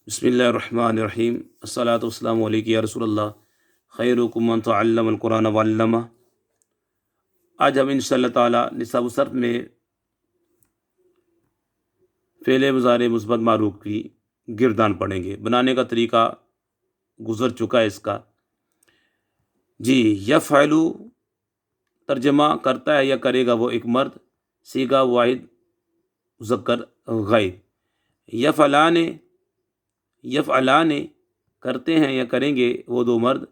بسم اللہ الرحمن الرحیم الصلاۃ والسلام علیک یا رسول اللہ خیرکم من تعلم القرآن وعلمہ۔ آج ہم انشاءاللہ تعالی نصاب الصرف میں فعل مضارع مثبت معروف کی گردان پڑھیں گے۔ بنانے کا طریقہ گزر چکا ہے اس کا۔ جی، یفعل ترجمہ کرتا ہے یا کرے گا وہ ایک مرد، صیغہ واحد مذکر غائب۔ یفعلان کرتے ہیں یا کریں گے وہ دو مرد،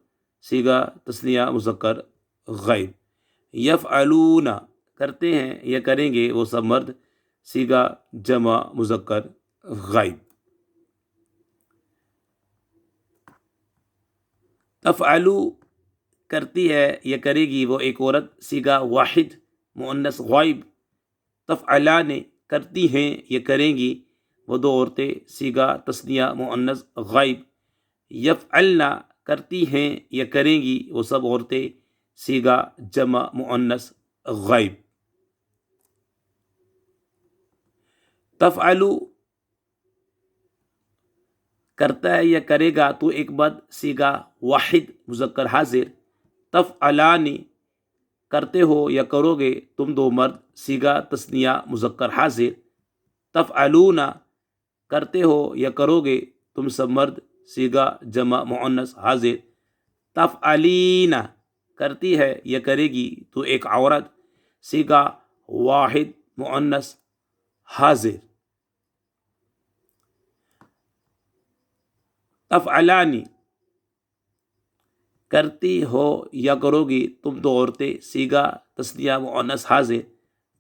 صیغہ تثنیہ مذکر غائب۔ یفعلون کرتے ہیں یا کریں گے وہ سب مرد، صیغہ جمع مذکر غائب۔ تفعلو کرتی ہے یا کرے گی وہ ایک عورت، صیغہ واحد مؤنث غائب۔ تفعلان کرتی ہیں یا کریں گی وہ دو عورتیں، صیغہ تثنیہ مؤنث غائب۔ یفعلن کرتی ہیں یا کریں گی وہ سب عورتیں، صیغہ جمع مؤنث غائب۔ تفعلو کرتا ہے یا کرے گا تو ایک مرد، صیغہ واحد مذکر حاضر۔ تفعلان کرتے ہو یا کرو گے تم دو مرد، صیغہ تثنیہ مذکر حاضر۔ تفعلون کرتے ہو یا کرو گے تم سب مرد، صیغہ جمع مؤنث حاضر۔ تفعلین کرتی ہے یا کرے گی تو ایک عورت، صیغہ واحد مؤنث حاضر۔ تفعلانی کرتی ہو یا کرو گی تم دو عورتیں، صیغہ تثنیہ مؤنث حاضر۔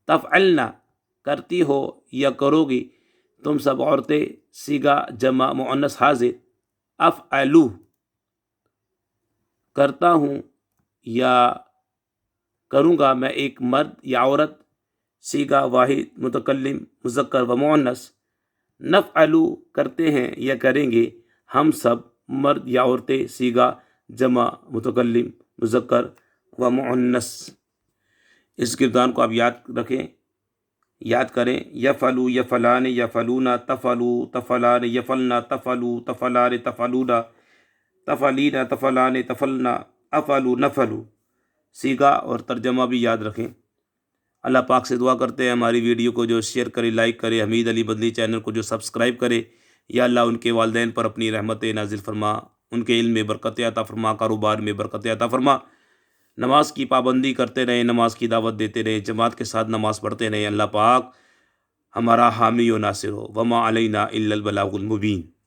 تفعلن کرتی ہو یا کرو گی تم سب عورتیں، صیغہ جمع مؤنث حاضر۔ افعلو کرتا ہوں یا کروں گا میں ایک مرد یا عورت، صیغہ واحد متکلم مذکر و مؤنث۔ نفعلو کرتے ہیں یا کریں گے ہم سب مرد یا عورتیں، صیغہ جمع متکلم مذکر و مؤنث۔ اس گردان کو آپ یاد کریں۔ یفعلو یفعلان یفعلون تفعلو تفعلان یفعلن تفعلو تفعلان تفعلون تفعلین تفعلان تفعلن افعلوا نفعلوا۔ صیغہ اور ترجمہ بھی یاد رکھیں۔ اللہ پاک سے دعا کرتے ہیں ہماری ویڈیو کو جو شیئر کرے، لائک کرے، حمید علی مدنی چینل کو جو سبسکرائب کرے، یا اللہ ان کے والدین پر اپنی رحمت نازل فرما، ان کے علم میں برکت عطا فرما، کاروبار میں برکت عطا فرما۔ نماز کی پابندی کرتے رہیں، نماز کی دعوت دیتے رہیں، جماعت کے ساتھ نماز پڑھتے رہیں۔ اللہ پاک ہمارا حامی و ناصر ہو۔ وما علینا الا البلاغ المبین۔